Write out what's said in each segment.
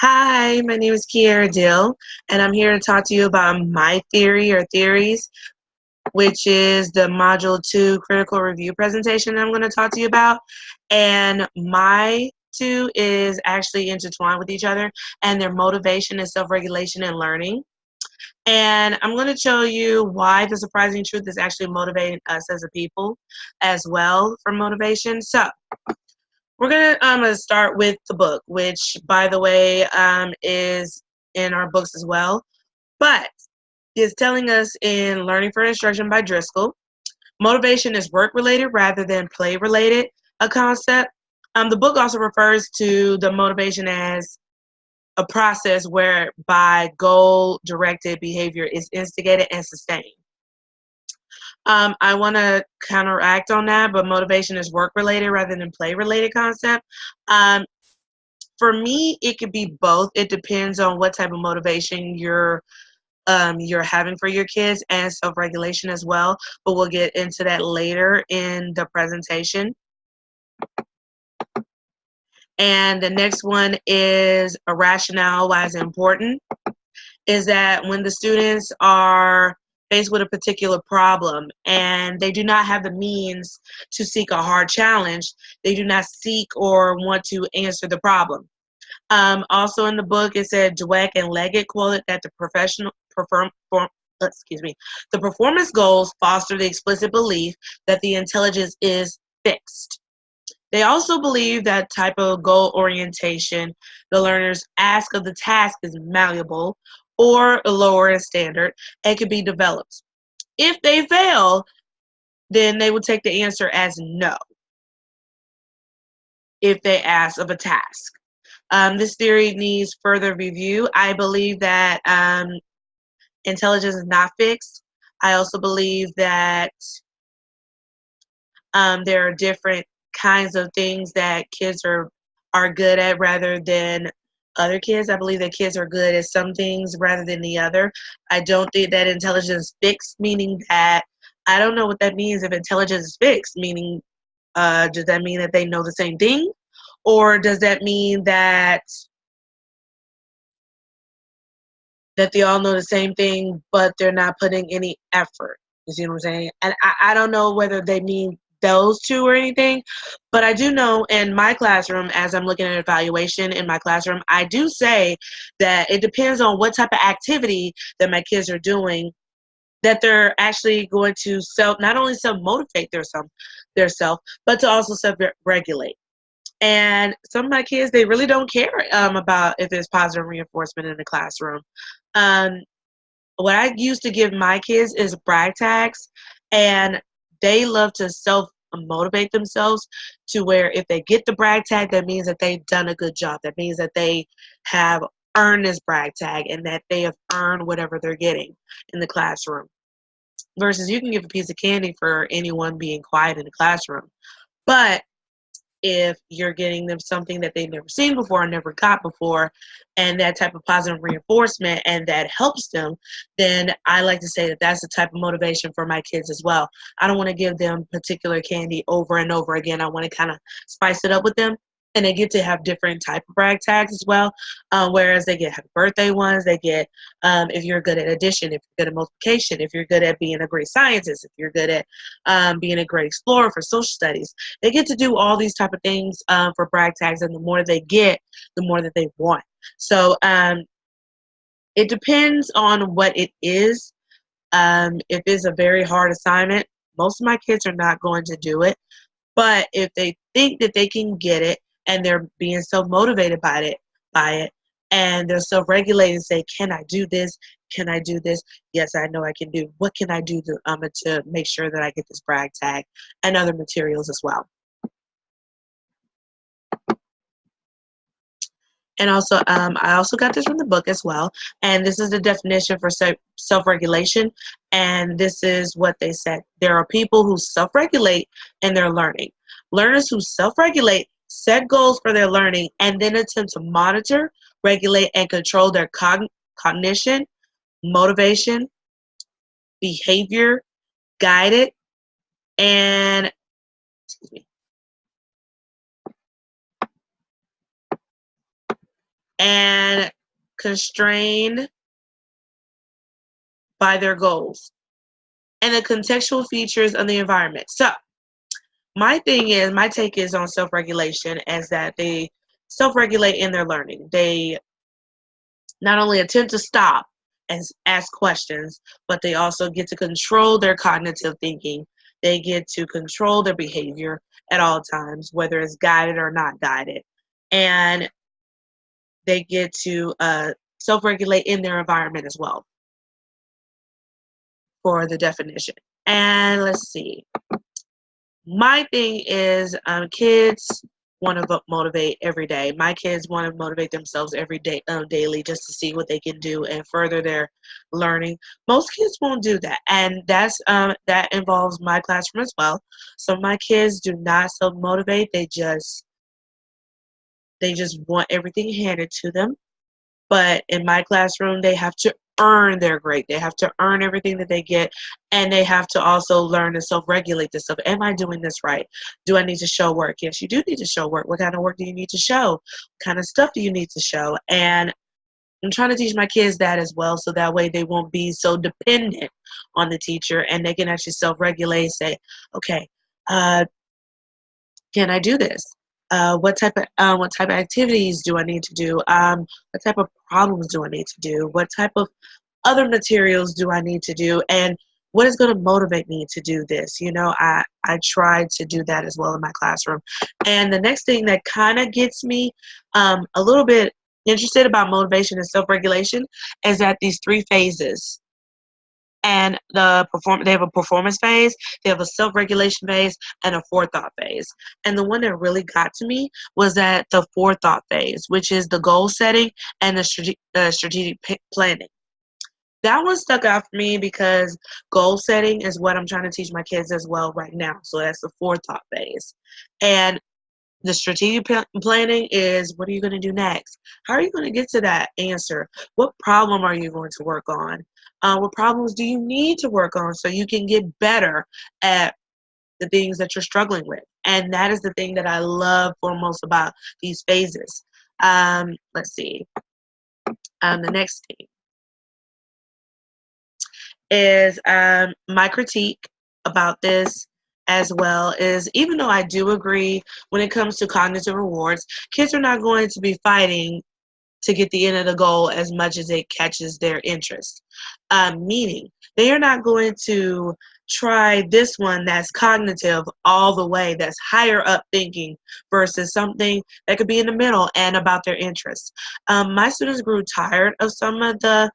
Hi, my name is Kiara Dill, and I'm here to talk to you about my theory or theories, which is the Module 2 critical review presentation I'm going to talk to you about. And my two is actually intertwined with each other, and their motivation is self-regulation and learning. And I'm going to show you why the surprising truth is actually motivating us as a people as well for motivation. So, we're gonna start with the book, which, by the way, is in our books as well. But is telling us in Learning for Instruction by Driscoll, motivation is work-related rather than play-related, a concept. The book also refers to the motivation as a process whereby goal-directed behavior is instigated and sustained. I want to counteract on that, but motivation is work-related rather than play-related concept. Um, for me, it could be both. It depends on what type of motivation you're having for your kids and self-regulation as well. But we'll get into that later in the presentation. And the next one is a rationale why it's important. Is that when the students are faced with a particular problem and they do not have the means to seek a hard challenge, they do not seek or want to answer the problem. Also in the book, it said Dweck and Leggett quoted that the the performance goals foster the explicit belief that the intelligence is fixed. They also believe that type of goal orientation the learners ask of the task is malleable or lower in standard and can be developed. If they fail, then they will take the answer as no if they ask of a task. This theory needs further review. I believe that intelligence is not fixed. I also believe that there are different kinds of things that kids are good at rather than other kids. I believe that kids are good at some things rather than the other. I don't think that intelligence is fixed, meaning that I don't know what that means. If intelligence is fixed, meaning does that mean that they know the same thing? Or does that mean that they all know the same thing, but they're not putting any effort? You see what I'm saying? And I don't know whether they mean those two or anything, but I do know in my classroom, as I'm looking at evaluation in my classroom, I do say that it depends on what type of activity that my kids are doing, that they're actually going to not only self-motivate their self, but to also self-regulate. And some of my kids, they really don't care about if there's positive reinforcement in the classroom. Um, what I used to give my kids is brag tags, and they love to self motivate themselves to where if they get the brag tag, that means that they've done a good job. That means that they have earned this brag tag and that they have earned whatever they're getting in the classroom. Versus you can give a piece of candy for anyone being quiet in the classroom. But if you're getting them something that they've never seen before or never got before, and that type of positive reinforcement and that helps them, then I like to say that that's the type of motivation for my kids as well. I don't want to give them particular candy over and over again. I want to kind of spice it up with them, and they get to have different type of brag tags as well. Whereas they get happy birthday ones, they get if you're good at addition, if you're good at multiplication, if you're good at being a great scientist, if you're good at being a great explorer for social studies, they get to do all these type of things for brag tags, and the more they get, the more that they want. So it depends on what it is. If it's a very hard assignment, most of my kids are not going to do it. But if they think that they can get it and they're being self-motivated by it, and they're self-regulating, say, can I do this? Can I do this? Yes, I know I can do. What can I do to make sure that I get this brag tag and other materials as well? And also, I also got this from the book as well. And this is the definition for self-regulation. And this is what they said. There are people who self-regulate in their learning. Learners who self-regulate set goals for their learning and then attempt to monitor, regulate, and control their cognition, motivation, behavior, guided, and excuse me, constrained by their goals and the contextual features of the environment. So my take is on self-regulation is that they self-regulate in their learning. They not only attempt to stop and ask questions, but they also get to control their cognitive thinking. They get to control their behavior at all times, whether it's guided or not guided. And they get to self-regulate in their environment as well for the definition. And let's see. My thing is kids want to motivate every day. My kids want to motivate themselves every day, daily, just to see what they can do and further their learning. Most kids won't do that, and that involves my classroom as well. So my kids do not self motivate. They just want everything handed to them. But in my classroom, they have to earn their grade. They have to earn everything that they get, and they have to also learn to self-regulate this stuff. Am I doing this right? Do I need to show work? Yes, you do need to show work. What kind of work do you need to show? What kind of stuff do you need to show? And I'm trying to teach my kids that as well, so that way they won't be so dependent on the teacher, and they can actually self-regulate, say, okay, uh, can I do this? What type of activities do I need to do? What type of problems do I need to do? What type of other materials do I need to do? And what is going to motivate me to do this? I try to do that as well in my classroom. And the next thing that kind of gets me a little bit interested about motivation and self-regulation is that these three phases, and they have a performance phase, they have a self-regulation phase, and a forethought phase. And the one that really got to me was that the forethought phase, which is the goal setting and the strategic planning. That one stuck out for me because goal setting is what I'm trying to teach my kids as well right now. So that's the forethought phase. And the strategic planning is, what are you going to do next? How are you going to get to that answer? What problem are you going to work on? What problems do you need to work on so you can get better at the things that you're struggling with? And that is the thing that I love foremost about these phases. Let's see. The next thing is my critique about this as well is, even though I do agree when it comes to cognitive rewards, kids are not going to be fighting to get the end of the goal as much as it catches their interest. Meaning, they are not going to try this one that's cognitive all the way, that's higher up thinking, versus something that could be in the middle and about their interests. My students grew tired of some of the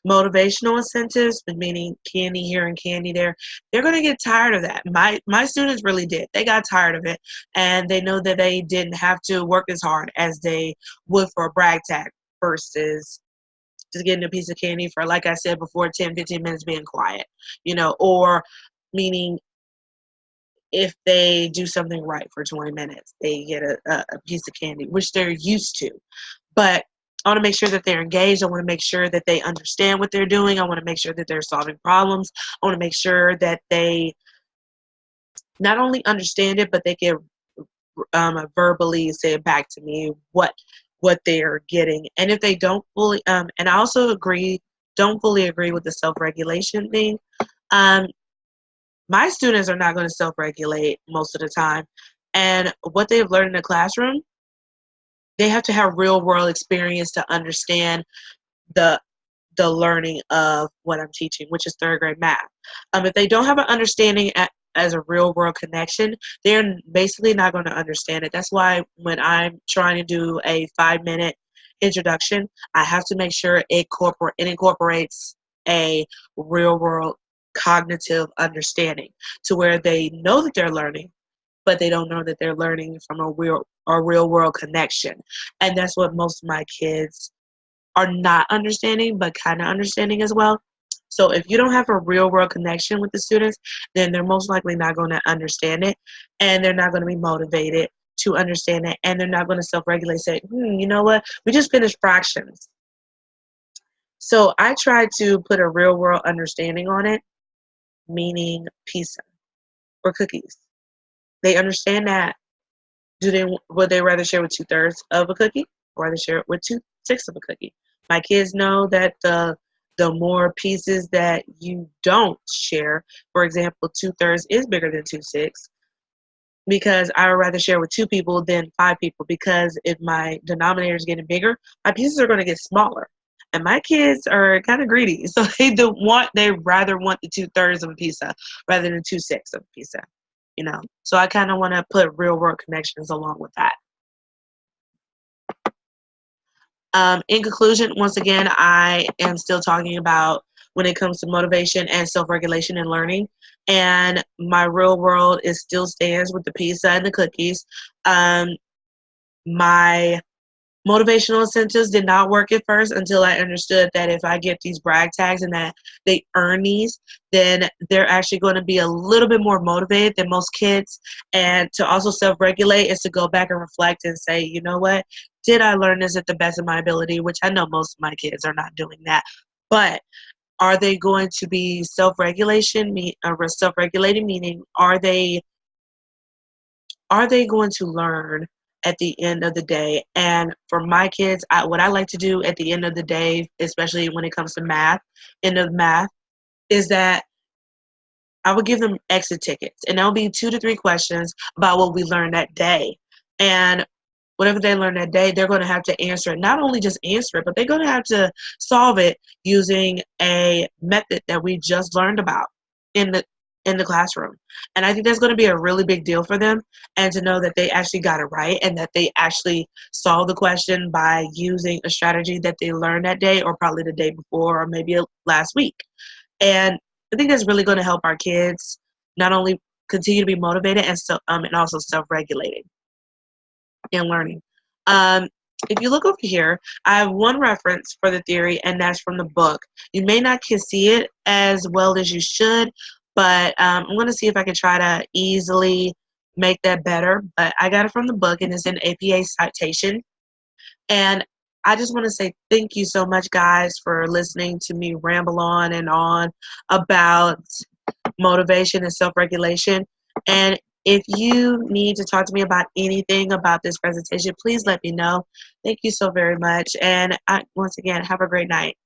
motivational incentives, meaning candy here and candy there. They're going to get tired of that. My students really did. They got tired of it, and they know that they didn't have to work as hard as they would for a brag tag versus just getting a piece of candy for, like I said before, 10-15 minutes being quiet, or meaning if they do something right for 20 minutes, they get a piece of candy, which they're used to. But I want to make sure that they're engaged. I want to make sure that they understand what they're doing. I want to make sure that they're solving problems. I want to make sure that they not only understand it, but they can verbally say it back to me what they're getting. And if they don't fully, and I also don't fully agree with the self-regulation thing. My students are not going to self-regulate most of the time. And what they've learned in the classroom, they have to have real world experience to understand the learning of what I'm teaching, which is third grade math. If they don't have an understanding as a real world connection, they're basically not going to understand it. That's why when I'm trying to do a 5-minute introduction, I have to make sure it incorporates a real world cognitive understanding to where they know that they're learning, but they don't know that they're learning from a real world connection. And that's what most of my kids are not understanding, but kind of understanding as well. So if you don't have a real world connection with the students, then they're most likely not going to understand it, and they're not going to be motivated to understand it, and they're not going to self-regulate, say, you know what, we just finished fractions. So I try to put a real world understanding on it, meaning pizza or cookies. They understand that. Would they rather share with 2/3 of a cookie, or rather share it with 2/6 of a cookie? My kids know that the more pieces that you don't share, for example, 2/3 is bigger than 2/6, because I would rather share with 2 people than 5 people, because if my denominator is getting bigger, my pieces are going to get smaller. And my kids are kind of greedy, so they rather want the 2/3 of a pizza rather than 2/6 of a pizza, you know. So I kind of want to put real world connections along with that. In conclusion, once again, I am still talking about when it comes to motivation and self-regulation and learning. And my real world is still stands with the pizza and the cookies. Um, my motivational incentives did not work at first until I understood that if I get these brag tags and that they earn these, then they're actually going to be a little bit more motivated than most kids. And to also self-regulate is to go back and reflect and say, you know what, did I learn this at the best of my ability? Which I know most of my kids are not doing that. But are they going to be self-regulating, meaning are they going to learn at the end of the day? And for my kids, what I like to do at the end of the day, especially when it comes to math, end of math, is that I would give them exit tickets, and that'll be 2 to 3 questions about what we learned that day. And whatever they learn that day, they're going to have to answer it. Not only just answer it, but they're going to have to solve it using a method that we just learned about in the classroom. And I think that's going to be a really big deal for them, and to know that they actually got it right and that they actually solved the question by using a strategy that they learned that day, or probably the day before, or maybe last week. And I think that's really going to help our kids not only continue to be motivated and also self-regulating and learning. Um, if you look over here, I have one reference for the theory, and that's from the book. You may not can see it as well as you should, but I'm going to see if I can try to easily make that better. But I got it from the book, and it's an APA citation. And I just want to say thank you so much, guys, for listening to me ramble on about motivation and self-regulation. And if you need to talk to me about anything about this presentation, please let me know. Thank you so very much. And once again, have a great night.